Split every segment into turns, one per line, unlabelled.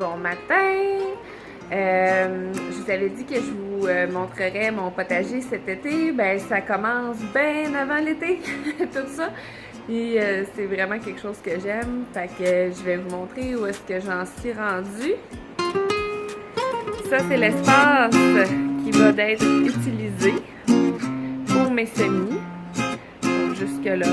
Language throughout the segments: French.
Bon matin! Je vous avais dit que je vous montrerais mon potager cet été. Ben, ça commence bien avant l'été, tout ça. Puis c'est vraiment quelque chose que j'aime. Fait que je vais vous montrer où est-ce que j'en suis rendue. Ça, c'est l'espace qui va être utilisé pour mes semis. Donc, jusque-là.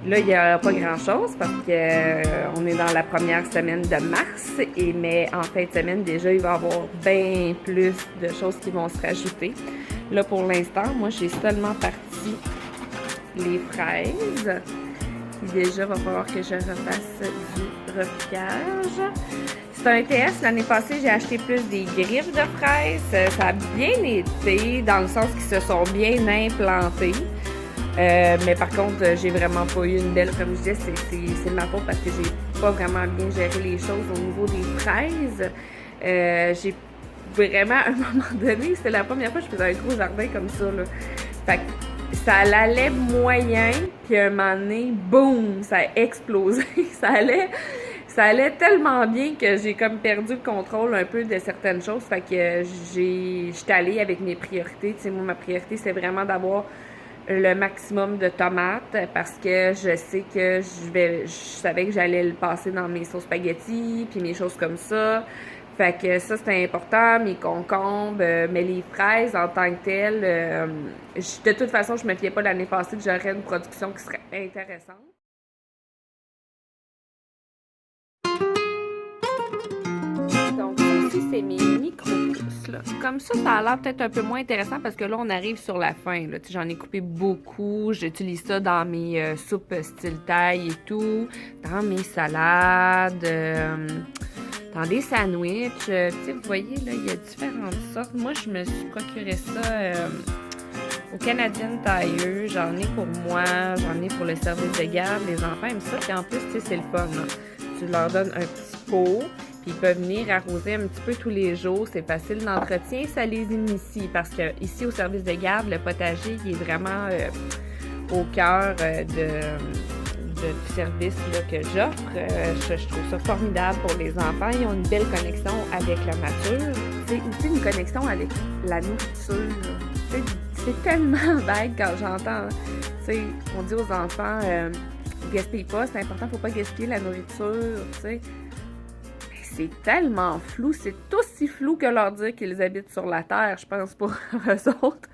Là, il n'y a pas grand-chose parce que on est dans la première semaine de mars, mais en fin de semaine, déjà, il va y avoir bien plus de choses qui vont se rajouter. Là, pour l'instant, moi, j'ai seulement parti les fraises. Déjà, il va falloir que je refasse du repiquage. C'est un TS. L'année passée, j'ai acheté plus des griffes de fraises. Ça a bien été, dans le sens qu'ils se sont bien implantés. Mais par contre, j'ai vraiment pas eu une belle, comme je disais, c'est de ma faute parce que j'ai pas vraiment bien géré les choses au niveau des fraises. J'ai vraiment, à un moment donné, c'était la première fois que je faisais un gros jardin comme ça, là. Fait que ça allait moyen, puis à un moment donné, boum, ça a explosé. ça allait tellement bien que j'ai comme perdu le contrôle un peu de certaines choses. Fait que j'étais allée avec mes priorités. Tu sais, moi, ma priorité, c'est vraiment d'avoir le maximum de tomates parce que je sais que je savais que j'allais le passer dans mes sauces spaghetti puis mes choses comme ça. Fait que ça, c'était important, mes concombres, mais les fraises en tant que telles, de toute façon, je me fiais pas l'année passée que j'aurais une production qui serait intéressante. Donc, ici, c'est mes micro-pousses, là. Comme ça a l'air peut-être un peu moins intéressant parce que là, on arrive sur la fin, là. J'en ai coupé beaucoup. J'utilise ça dans mes soupes style thaï et tout, dans mes salades, dans des sandwichs. Tu sais, vous voyez, là, il y a différentes sortes. Moi, je me suis procuré ça au Canadian Tire. J'en ai pour moi, j'en ai pour le service de garde. Les enfants aiment ça. Puis en plus, tu sais, c'est le fun, là. Tu leur donnes un petit pot. Puis ils peuvent venir arroser un petit peu tous les jours. C'est facile d'entretien. Ça les initie parce que ici au service de garde, le potager, il est vraiment au cœur du service là, que j'offre. Je trouve ça formidable pour les enfants. Ils ont une belle connexion avec la nature. C'est aussi une connexion avec la nourriture. C'est tellement bête quand j'entends. On dit aux enfants, gaspille pas, c'est important, faut pas gaspiller la nourriture. T'sais. C'est tellement flou, c'est aussi flou que leur dire qu'ils habitent sur la Terre, je pense, pour eux autres.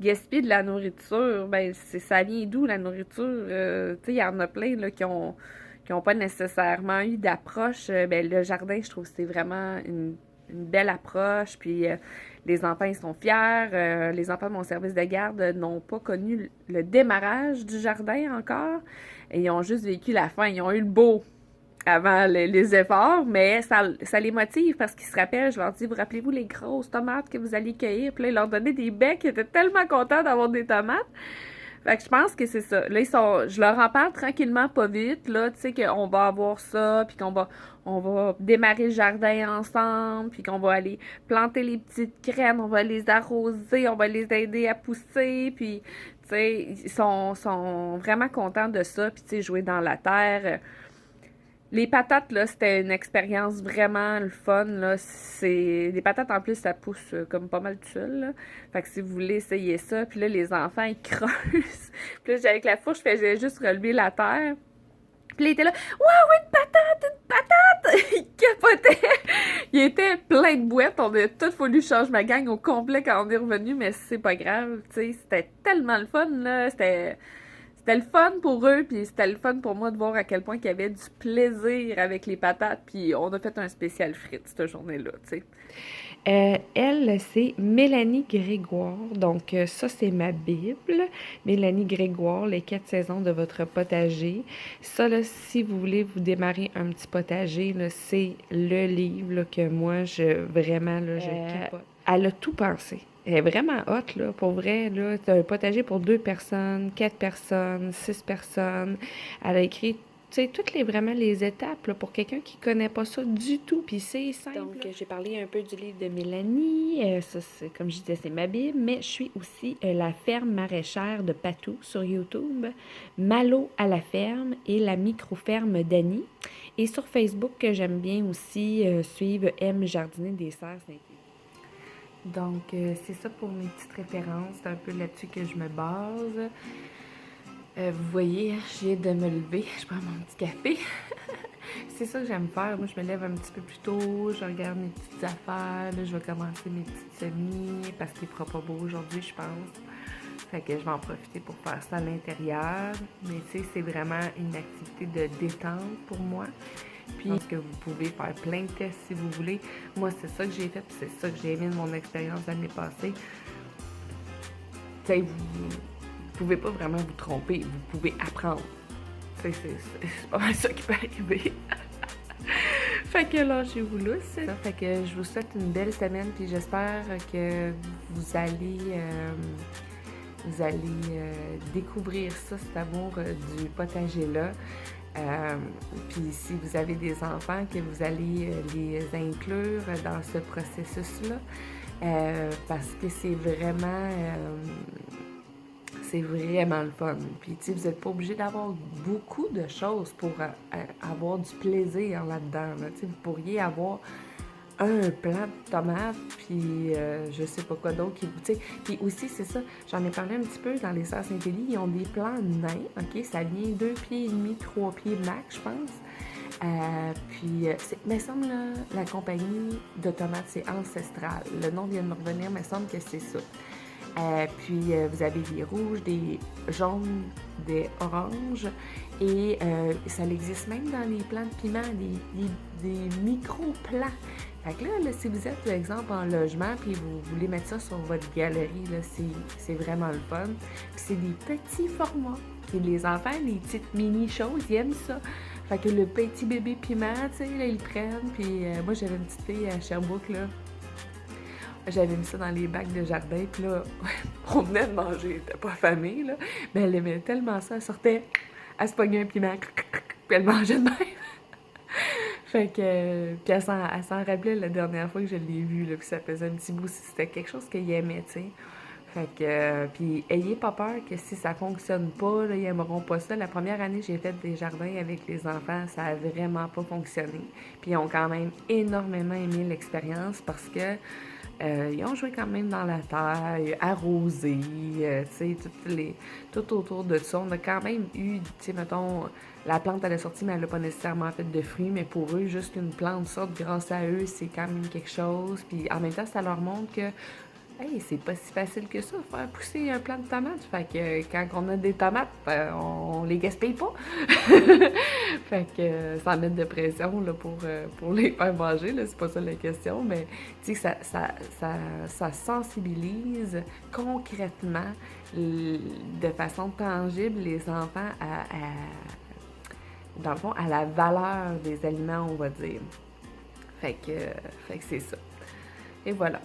Gaspiller de la nourriture, ben ça vient d'où la nourriture? Tu sais, il y en a plein là, qui ont pas nécessairement eu d'approche. Ben, le jardin, je trouve que c'est vraiment une belle approche. Puis les enfants, ils sont fiers. Les enfants de mon service de garde n'ont pas connu le démarrage du jardin encore. Et ils ont juste vécu la fin. Ils ont eu le beau avant les efforts, mais ça les motive parce qu'ils se rappellent, je leur dis, vous rappelez-vous les grosses tomates que vous alliez cueillir? Puis là, ils leur donnaient des becs, ils étaient tellement contents d'avoir des tomates. Fait que je pense que c'est ça. Là, je leur en parle tranquillement, pas vite, là, tu sais, qu'on va avoir ça, puis on va démarrer le jardin ensemble, puis qu'on va aller planter les petites graines, on va les arroser, on va les aider à pousser, puis, tu sais, ils sont vraiment contents de ça, puis, tu sais, jouer dans la terre. Les patates, là, c'était une expérience vraiment le fun, là. Les patates, en plus, ça pousse comme pas mal tout seul, là. Fait que si vous voulez essayer ça, puis là, les enfants, ils creusent. Puis là, avec la fourche, je faisais juste relever la terre. Puis là, il était là, « Waouh, une patate, une patate! » Il capotait! Il était plein de boîtes. On a tout fallu changer ma gang au complet quand on est revenu, mais c'est pas grave, tu sais. C'était tellement le fun, là. C'était le fun pour eux, puis c'était le fun pour moi de voir à quel point il y avait du plaisir avec les patates, puis on a fait un spécial frites cette journée-là, tu sais. Elle, c'est Mélanie Grégoire. Donc, ça, c'est ma Bible. Mélanie Grégoire, les 4 saisons de votre potager. Ça, là, si vous voulez vous démarrer un petit potager, là, c'est le livre là, que moi, vraiment, là, je capote. Elle a tout pensé. Elle est vraiment hot, là, pour vrai, là. C'est un potager pour 2 personnes, 4 personnes, 6 personnes. Elle a écrit sais, vraiment les étapes là, pour quelqu'un qui connaît pas ça du tout, puis c'est simple. Donc, j'ai parlé un peu du livre de Mélanie, ça, c'est, comme je disais, c'est ma Bible, mais je suis aussi La ferme maraîchère de Patou sur YouTube, Malo à la ferme et la micro-ferme d'Annie. Et sur Facebook, j'aime bien aussi suivre M. Jardinier des Serres Saint-Élie. Donc, c'est ça pour mes petites références, c'est un peu là-dessus que je me base. Vous voyez, je viens de me lever, je prends mon petit café. C'est ça que j'aime faire. Moi, je me lève un petit peu plus tôt, je regarde mes petites affaires, là, je vais commencer mes petites semis parce qu'il fera pas beau aujourd'hui, je pense. Fait que je vais en profiter pour faire ça à l'intérieur. Mais tu sais, c'est vraiment une activité de détente pour moi. Puis, que vous pouvez faire plein de tests si vous voulez. Moi, c'est ça que j'ai fait, puis c'est ça que j'ai aimé de mon expérience l'année passée. Tu sais, vous pouvez pas vraiment vous tromper, vous pouvez apprendre. C'est pas mal ça qui peut arriver. Fait que lâchez-vous lousse. Fait que je vous souhaite une belle semaine, puis j'espère que vous allez découvrir ça, cet amour du potager-là. Puis si vous avez des enfants, que vous allez les inclure dans ce processus-là, parce que c'est vraiment le fun. Puis tu sais, vous n'êtes pas obligé d'avoir beaucoup de choses pour avoir du plaisir là-dedans. Là. Tu sais, vous pourriez avoir un plant de tomates, puis je sais pas quoi d'autre. Puis aussi, c'est ça, j'en ai parlé un petit peu dans les Serres Saint-Élie, ils ont des plants nains, OK? Ça vient 2 pieds et demi, 3 pieds max, je pense. Puis, mais il semble, là, la compagnie de tomates, c'est Ancestral. Le nom vient de me revenir, mais il semble que c'est ça. Puis, vous avez des rouges, des jaunes, des oranges, et ça existe même dans les plants de piment, des micro-plants. Fait que là, si vous êtes, par exemple, en logement, puis vous voulez mettre ça sur votre galerie, là, c'est vraiment le fun. Puis c'est des petits formats. Puis les enfants, les petites mini-choses, ils aiment ça. Fait que le petit bébé piment, tu sais, là, ils le prennent. Puis moi, j'avais une petite fille à Sherbrooke, là. J'avais mis ça dans les bacs de jardin, puis là, on venait de manger, elle était pas affamée, là. Mais elle aimait tellement ça, elle sortait, elle se pognait un piment, puis elle mangeait de même. Fait que, puis elle s'en rappelait la dernière fois que je l'ai vue, là, puis ça faisait un petit bout, c'était quelque chose qu'elle aimait, tu sais. Fait que, puis ayez pas peur que si ça fonctionne pas, là, ils aimeront pas ça. La première année, j'ai fait des jardins avec les enfants, ça a vraiment pas fonctionné. Puis ils ont quand même énormément aimé l'expérience parce que ils ont joué quand même dans la terre, arrosé, tu sais, tout autour de ça. On a quand même eu, tu sais, mettons, la plante elle est sortie, mais elle n'a pas nécessairement fait de fruits, mais pour eux, juste qu'une plante sorte grâce à eux, c'est quand même quelque chose. Puis en même temps, ça leur montre que hey, c'est pas si facile que ça, faire pousser un plant de tomates. Fait que quand on a des tomates, on les gaspille pas. Fait que sans mettre de pression là, pour les faire manger, là, c'est pas ça la question, mais tu sais, ça sensibilise concrètement, de façon tangible, les enfants dans le fond, à la valeur des aliments, on va dire. Fait que c'est ça. Et voilà.